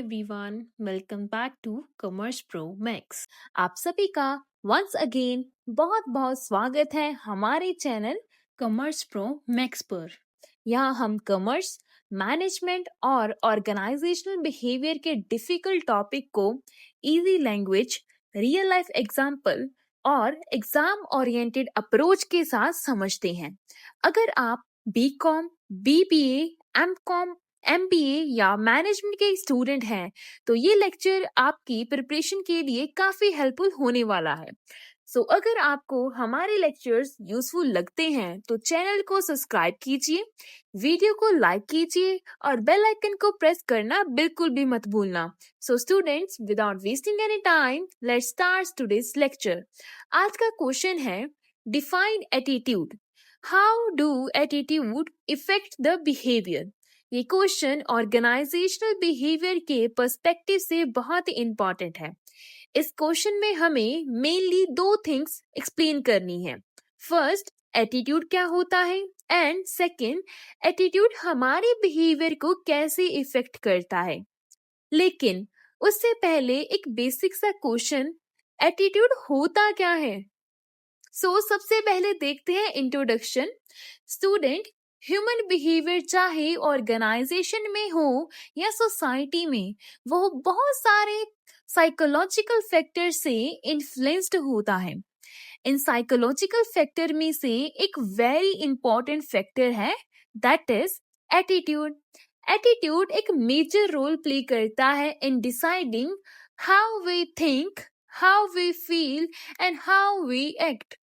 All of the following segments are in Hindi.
Everyone, welcome back to commerce pro max. आप सभी का वंस अगेन बहुत बहुत स्वागत है हमारे चैनल कॉमर्स प्रो मैक्स पर। यहाँ हम कॉमर्स, मैनेजमेंट और ऑर्गेनाइजेशनल बिहेवियर के डिफिकल्ट टॉपिक को easy language, real life example और एग्जाम ओरिएंटेड अप्रोच के साथ समझते हैं। अगर आप बीकॉम, बीबीए, एमकॉम, एमबीए या मैनेजमेंट के स्टूडेंट हैं तो ये लेक्चर आपकी प्रिपरेशन के लिए काफी हेल्पफुल होने वाला है। अगर आपको हमारे लेक्चर्स यूजफुल लगते हैं तो चैनल को सब्सक्राइब कीजिए, वीडियो को लाइक कीजिए और बेल आइकन को प्रेस करना बिल्कुल भी मत भूलना। Students, without wasting any time, let's start today's lecture. आज का क्वेश्चन है, define attitude. How do attitude effect the behaviour. ये क्वेश्चन ऑर्गेनाइजेशनल बिहेवियर के पर्सपेक्टिव से बहुत ही इंपॉर्टेंट है। इस क्वेश्चन में हमें मेनली दो थिंग्स एक्सप्लेन करनी है। फर्स्ट, एटीट्यूड क्या होता है, एंड सेकंड, एटीट्यूड हमारे बिहेवियर को कैसे इफेक्ट करता है। लेकिन उससे पहले एक बेसिक सा क्वेश्चन, एटीट्यूड होता क्या है। सबसे पहले देखते हैं इंट्रोडक्शन। स्टूडेंट, ह्यूमन बिहेवियर चाहे ऑर्गेनाइजेशन में हो या सोसाइटी में, वो बहुत सारे साइकोलॉजिकल फैक्टर से इन्फ्लुएंस्ड होता है। इन साइकोलॉजिकल फैक्टर में से एक वेरी इंपॉर्टेंट फैक्टर है, दैट इज एटीट्यूड। एटीट्यूड एक मेजर रोल प्ले करता है in deciding how we think, how we feel and how we act.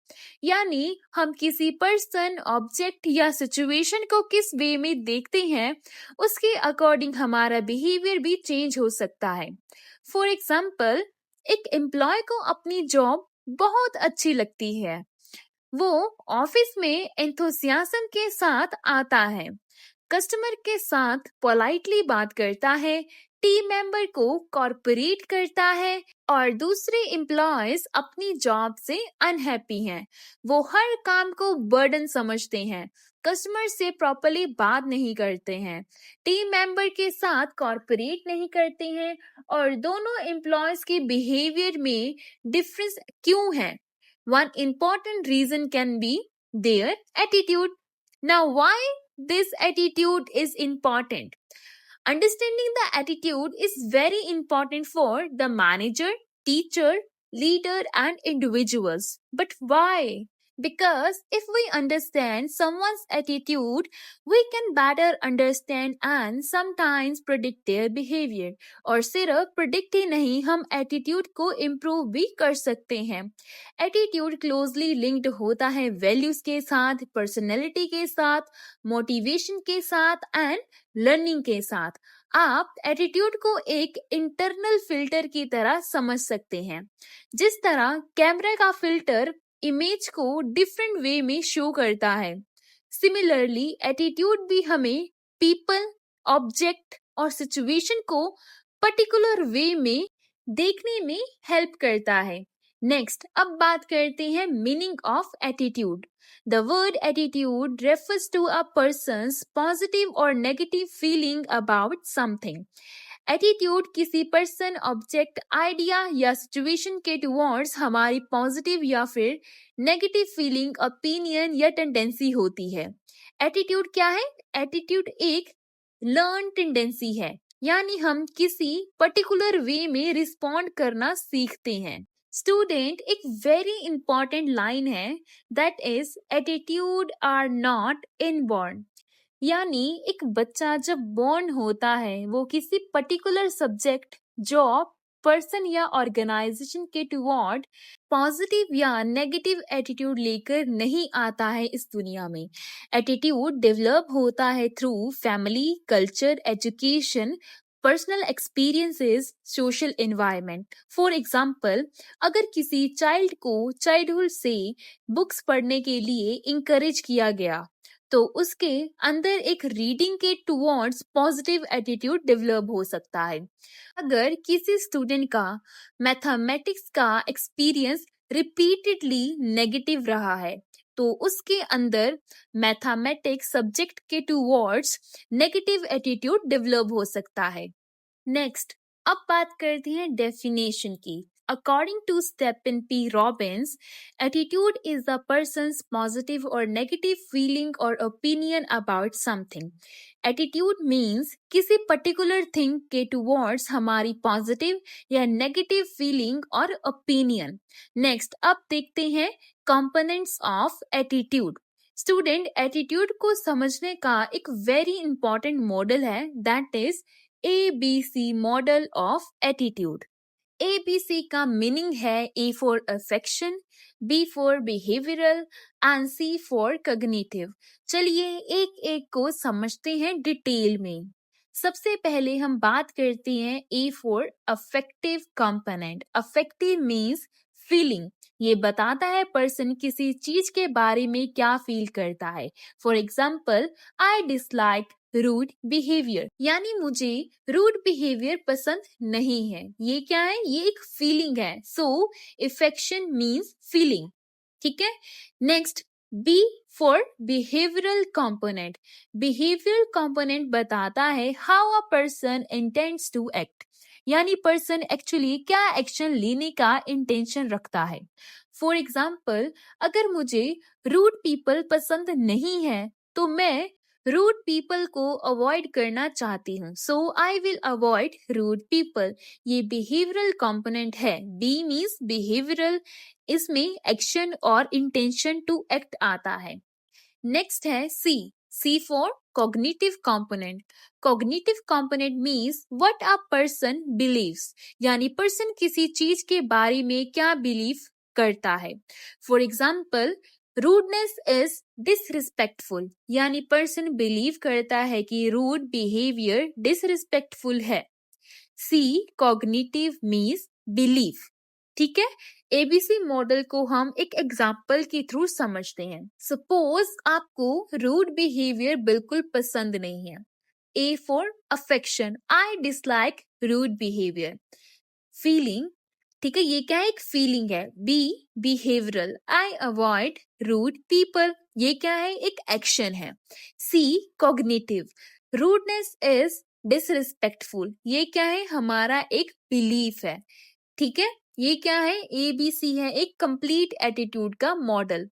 यानी हम किसी पर्सन, ऑब्जेक्ट या सिचुएशन को किस वे में देखते हैं, उसके अकॉर्डिंग हमारा बिहेवियर भी चेंज हो सकता है। फॉर एग्जाम्पल, एक एम्प्लॉय को अपनी जॉब बहुत अच्छी लगती है, वो ऑफिस में एंथुसियाज्म के साथ आता है, कस्टमर के साथ पोलाइटली बात करता है, टीम मेंबर को कॉर्पोरेट करता है और दूसरे एम्प्लॉयज अपनी जॉब से अनहैप्पी हैं। वो हर काम को बर्डन समझते हैं, कस्टमर से प्रॉपर्ली बात नहीं करते हैं, टीम मेंबर के साथ कॉर्पोरेट नहीं करते हैं और दोनों एम्प्लॉयज के बिहेवियर में डिफरेंस क्यों है। One important reason can be their attitude. Now, why this attitude is important? Understanding the attitude is very important for the manager, teacher, leader, and individuals. But why? Because if we understand someone's attitude, we can better understand and sometimes predict their behavior. और सिर्फ predict ही नहीं, हम attitude को improve भी कर सकते हैं। Attitude closely linked होता है values के साथ, personality के साथ, motivation के साथ and learning के साथ। आप एटीट्यूड को एक इंटरनल फिल्टर की तरह समझ सकते हैं। जिस तरह कैमरा का फिल्टर इमेज को डिफरेंट वे में शो करता है, सिमिलरली एटीट्यूड भी हमें पीपल, ऑब्जेक्ट और सिचुएशन को पर्टिकुलर वे में देखने में हेल्प करता है। नेक्स्ट, अब बात करते हैं meaning of attitude. The word attitude refers to a person's positive or negative feeling about something. Attitude किसी पर्सन, ऑब्जेक्ट, आइडिया या सिचुएशन के टुवर्ड्स हमारी पॉजिटिव या फिर नेगेटिव फीलिंग, ओपिनियन या टेंडेंसी होती है। एटीट्यूड क्या है? एटीट्यूड एक लर्न टेंडेंसी है, यानी हम किसी पर्टिकुलर वे में रिस्पॉन्ड करना सीखते हैं। स्टूडेंट, एक वेरी इंपॉर्टेंट लाइन है, that is attitude are not inborn. यानी एक बच्चा जब बॉर्न होता है, वो किसी पर्टिकुलर सब्जेक्ट, जॉब, पर्सन या ऑर्गेनाइजेशन के टुवर्ड पॉजिटिव या नेगेटिव एटीट्यूड लेकर नहीं आता है इस दुनिया में। एटीट्यूड डेवलप होता है through family, culture, education, personal experiences, social environment. For example, अगर किसी चाइल्ड को चाइल्डहुड से बुक्स पढ़ने के लिए इंकरेज किया गया तो उसके अंदर एक रीडिंग के टुवर्ड्स पॉजिटिव एटीट्यूड डेवलप हो सकता है। अगर किसी स्टूडेंट का मैथमेटिक्स का एक्सपीरियंस रिपीटेडली नेगेटिव रहा है तो उसके अंदर मैथमेटिक्स सब्जेक्ट के टुवर्ड्स नेगेटिव एटीट्यूड डेवलप हो सकता है। नेक्स्ट, अब बात करते हैं डेफिनेशन की। According to Stephen P. Robbins, attitude is the person's positive or negative feeling or opinion about something. Attitude means किसी particular thing के towards हमारी positive या negative feeling और opinion. Next, अब देखते हैं components of attitude. Student attitude को समझने का एक वेरी इंपॉर्टेंट मॉडल है, that is ABC model of attitude. ABC का मीनिंग है A for affection, B for behavioural and C for cognitive. चलिए एक एक को समझते हैं डिटेल में। सबसे पहले हम बात करते हैं A for affective component. Affective means feeling, ये बताता है पर्सन किसी चीज के बारे में क्या फील करता है। For example, I dislike rude behaviour, यानी मुझे रूड बिहेवियर पसंद नहीं है। ये क्या है? ये एक फीलिंग है। So affection means feeling. ठीक है। Next, B for behavioural component. Behavioural component बताता है how a person intends to act, यानी पर्सन एक्चुअली क्या एक्शन लेने का इंटेंशन रखता है। फॉर एग्जाम्पल, अगर मुझे रूड पीपल पसंद नहीं है तो मैं रूड पीपल को अवॉइड करना चाहती हूँ। So I will avoid rude people. ये बिहेवियरल कंपोनेंट है। बी मीन्स बिहेवियरल, इसमें एक्शन और इंटेंशन टू एक्ट आता है। नेक्स्ट है C for cognitive component. Cognitive component means what a person believes, यानी पर्सन किसी चीज के बारे में क्या बिलीव करता है। For example, rudeness is disrespectful, यानी पर्सन बिलीव करता है कि रूड बिहेवियर डिसरिस्पेक्टफुल है। C cognitive means belief. ठीक है। एबीसी मॉडल को हम एक एग्जाम्पल के थ्रू समझते हैं। सपोज आपको रूड बिहेवियर बिल्कुल पसंद नहीं है। A for affection, I dislike rude behaviour. Feeling, ठीक है, ये क्या है? एक फीलिंग है। B behavioural, I avoid rude people, ये क्या है? एक एक्शन है। C cognitive, rudeness is disrespectful, ये क्या है? हमारा एक बिलीफ है। ठीक है। ये क्या है? ABC है, एक कंप्लीट एटीट्यूड का मॉडल।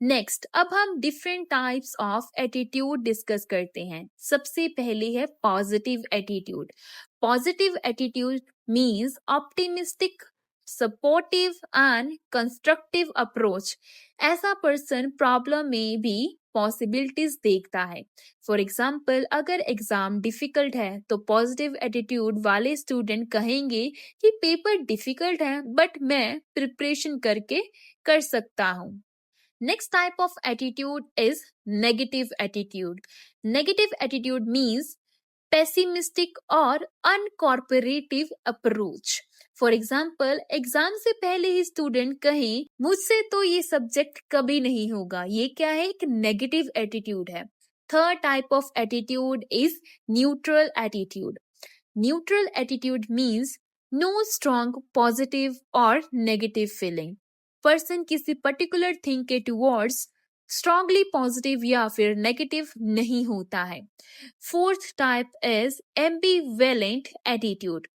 नेक्स्ट, अब हम different types of attitude discuss करते हैं। सबसे पहले है positive attitude. Positive attitude means optimistic, supportive and constructive approach. ऐसा पर्सन प्रॉब्लम में भी पॉसिबिलिटीज देखता है। फॉर एग्जाम्पल, अगर एग्जाम डिफिकल्ट है तो पॉजिटिव एटीट्यूड वाले स्टूडेंट कहेंगे कि पेपर डिफिकल्ट है बट मैं प्रिपरेशन करके कर सकता हूँ। Next type of attitude is negative attitude. Negative attitude means pessimistic और uncooperative approach. For example, exam से पहले ही स्टूडेंट कहें मुझसे तो ये सब्जेक्ट कभी नहीं होगा, ये क्या है? एक नेगेटिव एटीट्यूड है। Third type of attitude is neutral attitude. Neutral attitude means no strong positive और नेगेटिव फीलिंग। पर्सन किसी पर्टिकुलर थिंग के टुवर्ड्स स्ट्रांगली पॉजिटिव या फिर नेगेटिव नहीं होता है। Fourth type is ambivalent attitude.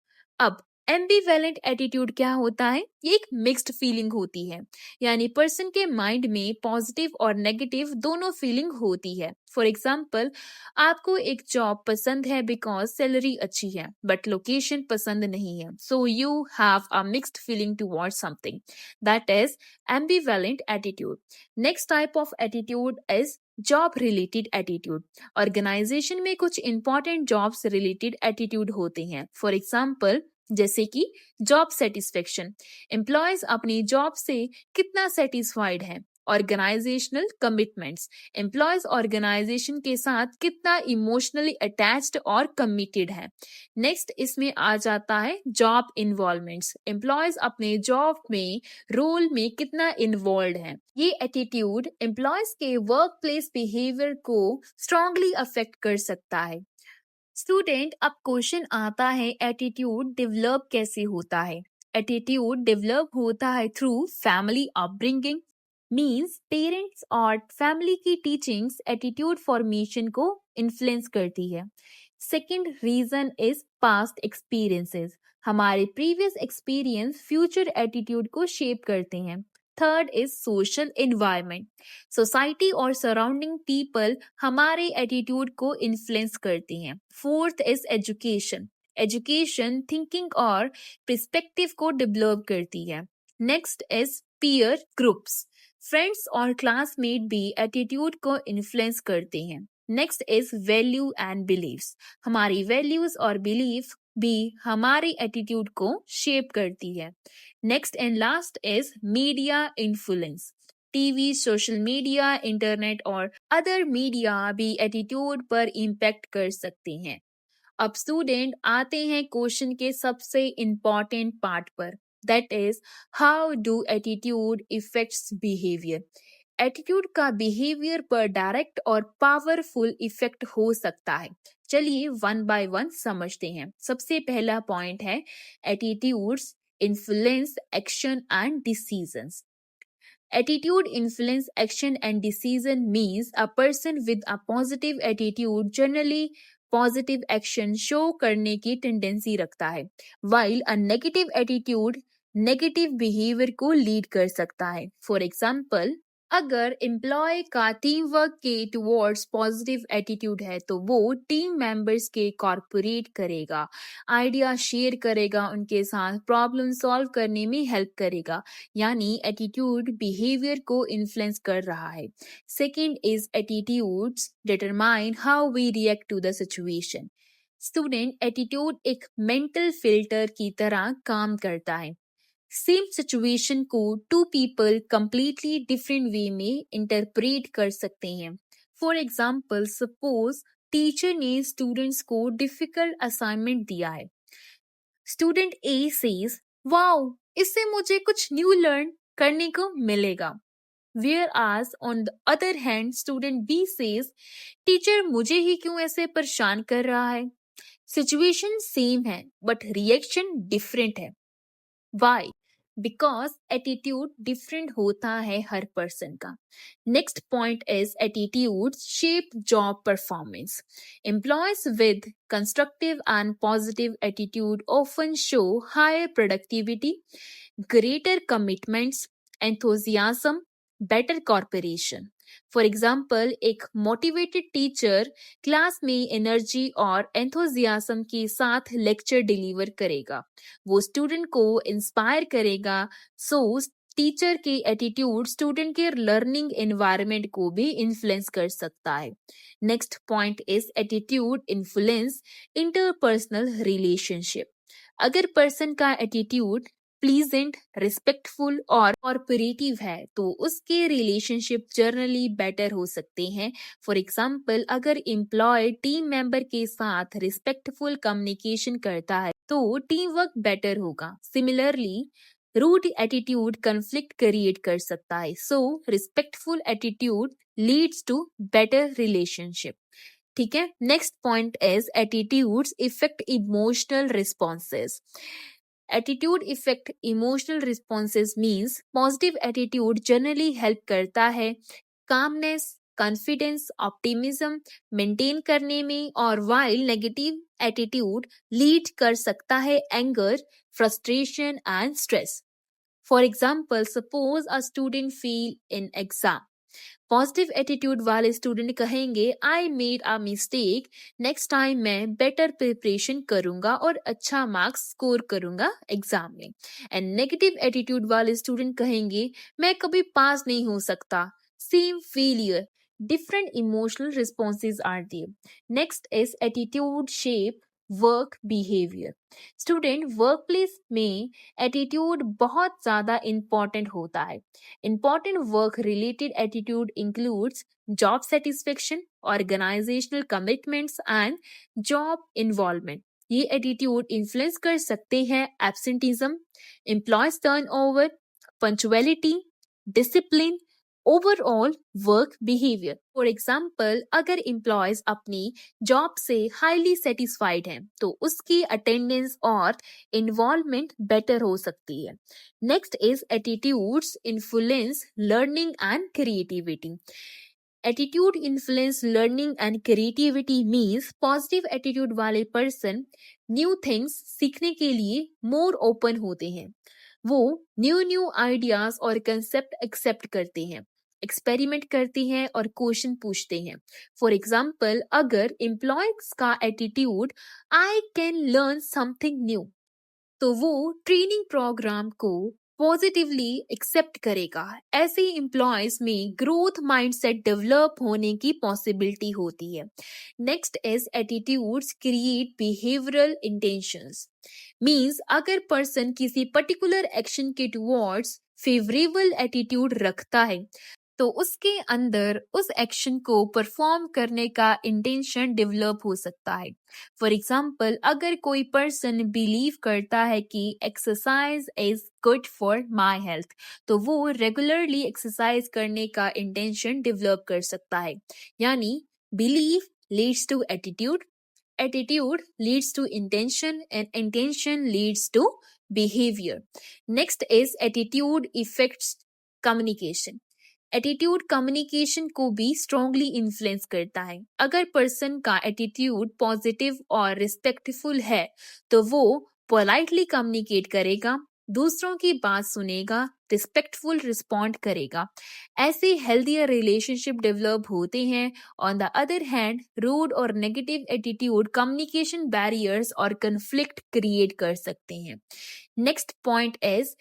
अब एम्बिवेलेंट एटीट्यूड क्या होता है? ये एक मिक्स्ड फीलिंग होती है, यानी पर्सन के माइंड में पॉजिटिव और नेगेटिव दोनों फीलिंग होती है। फॉर एग्जाम्पल, आपको एक जॉब पसंद है बिकॉज सैलरी अच्छी है बट लोकेशन पसंद नहीं है, so you have a mixed feeling towards something, that is ambivalent attitude. Next type of attitude is job related attitude. Organisation में कुछ इंपॉर्टेंट जॉब्स रिलेटेड एटीट्यूड होते हैं। फॉर एग्जाम्पल, जैसे कि जॉब सेटिस्फेक्शन, एम्प्लॉयज अपनी जॉब से कितना सेटिस्फाइड है। ऑर्गेनाइजेशनल कमिटमेंट्स, एम्प्लॉयज ऑर्गेनाइजेशन के साथ कितना इमोशनली अटैच्ड और कमिटेड है। नेक्स्ट इसमें आ जाता है जॉब इन्वॉल्वमेंट्स, एम्प्लॉयज अपने जॉब में रोल में कितना इन्वॉल्व है। ये एटीट्यूड एम्प्लॉयज के वर्क प्लेस बिहेवियर को स्ट्रांगली अफेक्ट कर सकता है। स्टूडेंट, अब क्वेश्चन आता है एटीट्यूड डेवलप कैसे होता है? एटीट्यूड डेवलप होता है through family upbringing, means parents और फैमिली की टीचिंग्स एटीट्यूड फॉर्मेशन को इन्फ्लुएंस करती है। Second reason is past experiences. हमारे प्रीवियस एक्सपीरियंस फ्यूचर एटीट्यूड को शेप करते हैं। Third is social environment. Society और सराउंडिंग पीपल हमारे एटीट्यूड को इन्फ्लुएंस करते हैं। Fourth is education. Education thinking और पर्सपेक्टिव को डेवलप करती है। Next is peer groups. Friends और क्लासमेट भी एटीट्यूड को इन्फ्लुएंस करते हैं। Next is value and believes. हमारी वैल्यूज और बिलीफ भी हमारे एटीट्यूड को शेप करती है। Next and last is media influence. TV, social media, internet और अदर मीडिया भी एटीट्यूड पर इम्पैक्ट कर सकते हैं। अब स्टूडेंट आते हैं क्वेश्चन के सबसे इम्पॉर्टेंट पार्ट पर, that is how do attitude effects behaviour. Attitude का बिहेवियर पर डायरेक्ट और पावरफुल इफेक्ट हो सकता है। चलिए वन बाय वन समझते हैं। सबसे पहला पॉइंट है attitudes influence action and decisions. Attitude influence action and decision means a person with a positive attitude generally positive action show करने की टेंडेंसी रखता है, while a negative attitude negative behavior को लीड कर सकता है। फॉर एग्जाम्पल, अगर एम्प्लॉय का टीम वर्क के टुवर्ड्स पॉजिटिव एटीट्यूड है तो वो टीम मेंबर्स के कॉर्पोरेट करेगा, आइडिया शेयर करेगा, उनके साथ प्रॉब्लम सॉल्व करने में हेल्प करेगा, यानी एटीट्यूड बिहेवियर को इन्फ्लुएंस कर रहा है। Second is attitudes determine how we react to the situation. Student, attitude एक मेंटल फिल्टर की तरह काम करता है। सेम सिचुएशन को two people completely different way में इंटरप्रेट कर सकते हैं। फॉर एग्जाम्पल, सपोज टीचर ने स्टूडेंट्स को डिफिकल्ट असाइनमेंट दिया है। स्टूडेंट ए सेज, वाओ, इससे मुझे कुछ न्यू लर्न करने को मिलेगा। Whereas on the other hand, student B says, teacher मुझे ही क्यों ऐसे परेशान कर रहा है। सिचुएशन सेम है बट रिएक्शन डिफरेंट है। Why? Because एटीट्यूड डिफरेंट होता है हर पर्सन का। Next point is attitude shape job performance. Employees with constructive and positive attitude often show higher productivity, greater commitments, enthusiasm, better cooperation. For example, एक मोटिवेटेड टीचर क्लास में एनर्जी और एंथोजियाज्म के साथ लेक्चर डिलीवर करेगा, वो स्टूडेंट को इंस्पायर करेगा। सो टीचर के एटीट्यूड स्टूडेंट के लर्निंग एनवायरनमेंट को भी इन्फ्लुएंस कर सकता है। Next point is attitude influence interpersonal relationship. अगर पर्सन का एटीट्यूड प्लीजेंट, रिस्पेक्टफुल और कॉर्पोरेटिव है तो उसके रिलेशनशिप जनरली बेटर हो सकते हैं। फॉर एग्जाम्पल, अगर एम्प्लॉय टीम मेंबर के साथ रिस्पेक्टफुल कम्युनिकेशन करता है तो टीम वर्क बेटर होगा। Similarly, rude attitude conflict create कर सकता है। So respectful attitude Leeds to better relationship. ठीक है। Next point is attitudes affect emotional responses. Attitude affect emotional responses means positive attitude generally help करता है कामनेस, कॉन्फिडेंस, ऑप्टिमिज्म मेंटेन करने में, और वाइल नेगेटिव एटीट्यूड लीड कर सकता है anger, frustration and stress. For example, suppose a student feel in exam. Positive attitude वाले स्टूडेंट कहेंगे, I made a mistake, next time मैं बेटर प्रिपरेशन करूंगा और अच्छा मार्क्स स्कोर करूंगा एग्जाम में। एंड नेगेटिव एटीट्यूड वाले स्टूडेंट कहेंगे, मैं कभी पास नहीं हो सकता, same failure. Different emotional responses are there. Next is attitude shape work behaviour. Student, work place में एटीट्यूड बहुत ज्यादा इंपॉर्टेंट होता है। Important work-related attitude includes job satisfaction, organizational commitments, and job involvement. ये एटीट्यूड इन्फ्लुएंस कर सकते हैं absenteeism, employees turnover, punctuality, discipline, overall work behaviour. For example, अगर एम्प्लॉयज अपनी जॉब से हाईली सेटिस्फाइड हैं तो उसकी अटेंडेंस और इन्वॉल्वमेंट बेटर हो सकती है। Next is attitudes influence learning and creativity. Attitude influence learning and creativity means positive attitude वाले पर्सन न्यू थिंग्स सीखने के लिए मोर ओपन होते हैं। वो न्यू न्यू आइडियाज और कंसेप्ट एक्सेप्ट करते हैं, एक्सपेरिमेंट करते हैं और क्वेश्चन पूछते हैं। फॉर एग्जाम्पल, अगर एम्प्लॉयज का attitude I can learn something new, तो वो ट्रेनिंग प्रोग्राम को पॉजिटिवली एक्सेप्ट करेगा। ऐसे एम्प्लॉयज में ग्रोथ माइंडसेट डेवलप होने की पॉसिबिलिटी होती है। Next is attitudes create behavioural intentions. Means अगर पर्सन किसी पर्टिकुलर एक्शन के टुवर्ड्स फेवरेबल एटीट्यूड रखता है, तो उसके अंदर उस एक्शन को परफॉर्म करने का इंटेंशन डेवलप हो सकता है। फॉर एग्जाम्पल, अगर कोई पर्सन बिलीव करता है कि exercise is good for my health, तो वो रेगुलरली एक्सरसाइज करने का इंटेंशन डेवलप कर सकता है। यानी believe leads to attitude, attitude leads to intention, and intention leads to behavior. Next is attitude affects communication. Attitude communication को भी स्ट्रांगली इन्फ्लुएंस करता है। अगर पर्सन का एटीट्यूड पॉजिटिव और रिस्पेक्टफुल है, तो वो पोलाइटली कम्युनिकेट करेगा, दूसरों की बात सुनेगा, रिस्पेक्टफुल रिस्पॉन्ड करेगा। ऐसे हेल्दियर रिलेशनशिप डेवलप होते हैं। On the other hand, rude और नेगेटिव एटीट्यूड कम्युनिकेशन बैरियर्स और कन्फ्लिक्ट क्रिएट कर सकते हैं। Next point is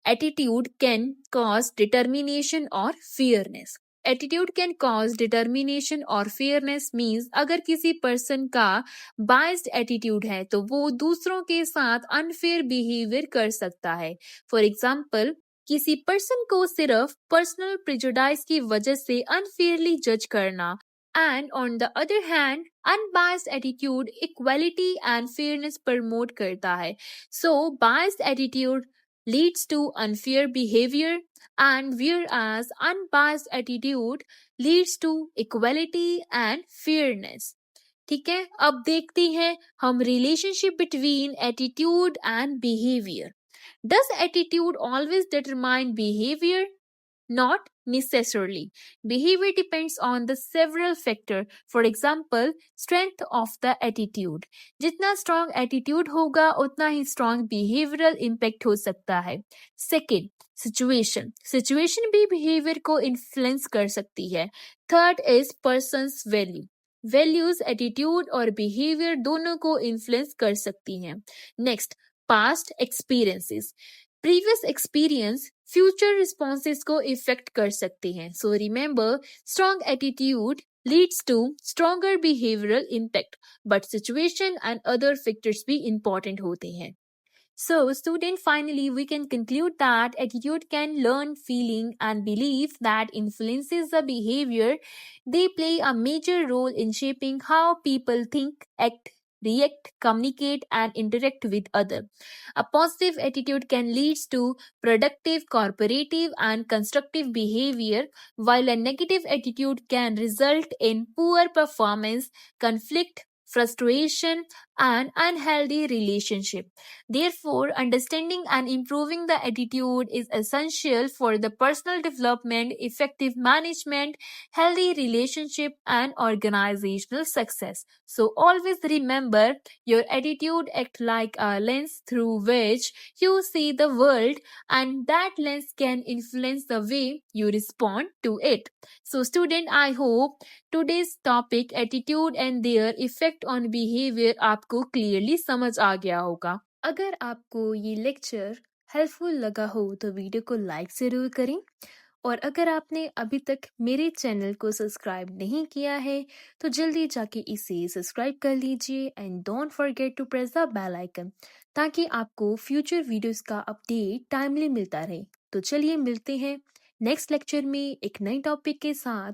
attitude can cause determination or fearness. Attitude can cause determination or fearness means अगर किसी पर्सन का biased attitude है, तो वो दूसरों के साथ unfair behavior कर सकता है। For example, किसी पर्सन को सिर्फ पर्सनल प्रेजुडाइज की वजह से unfairly जज करना, and on the other hand, unbiased attitude equality and fairness promote करता है। So, biased attitude leads to unfair behavior, and whereas unbiased attitude leads to equality and fairness. ठीक है, अब देखते हैं हम relationship between attitude and behaviour. Does attitude always determine behaviour? Not necessarily. Behavior depends on the several factors. For example, strength of the attitude. जितना strong attitude होगा, उतना ही strong behavioral impact हो सकता है। Second, situation. Situation भी behavior को influence कर सकती है। Third is person's value. Values, attitude और behavior दोनों को influence कर सकती हैं। Next, past experiences. Previous experience future responses को इफेक्ट कर सकते हैं। So remember, strong attitude leads to stronger behavioral impact, but situation and other factors भी important होते हैं। So, student, finally, we can conclude that attitude can learn feeling and belief that influences the behavior. They play a major role in shaping how people think, act, react, communicate, and interact with others. A positive attitude can lead to productive, cooperative, and constructive behavior, while a negative attitude can result in poor performance, conflict, frustration, and unhealthy relationship. Therefore, understanding and improving the attitude is essential for the personal development, effective management, healthy relationship, and organizational success. So always remember, your attitude acts like a lens through which you see the world, and that lens can influence the way you respond to it. So student, I hope today's topic attitude and their effect on behavior आपको क्लियरली समझ आ गया होगा। अगर आपको ये लेक्चर हेल्पफुल लगा हो तो वीडियो को लाइक ज़रूर करें, और अगर आपने अभी तक मेरे चैनल को सब्सक्राइब नहीं किया है तो जल्दी जाके इसे सब्सक्राइब कर लीजिए, and don't forget to press the bell icon, ताकि आपको फ्यूचर वीडियोस का अपडेट टाइमली मिलता रहे। तो चलिए मिलते हैं नेक्स्ट लेक्चर में एक नए टॉपिक के साथ।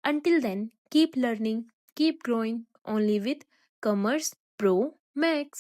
Until then, keep learning, keep growing only with Commerce pro max.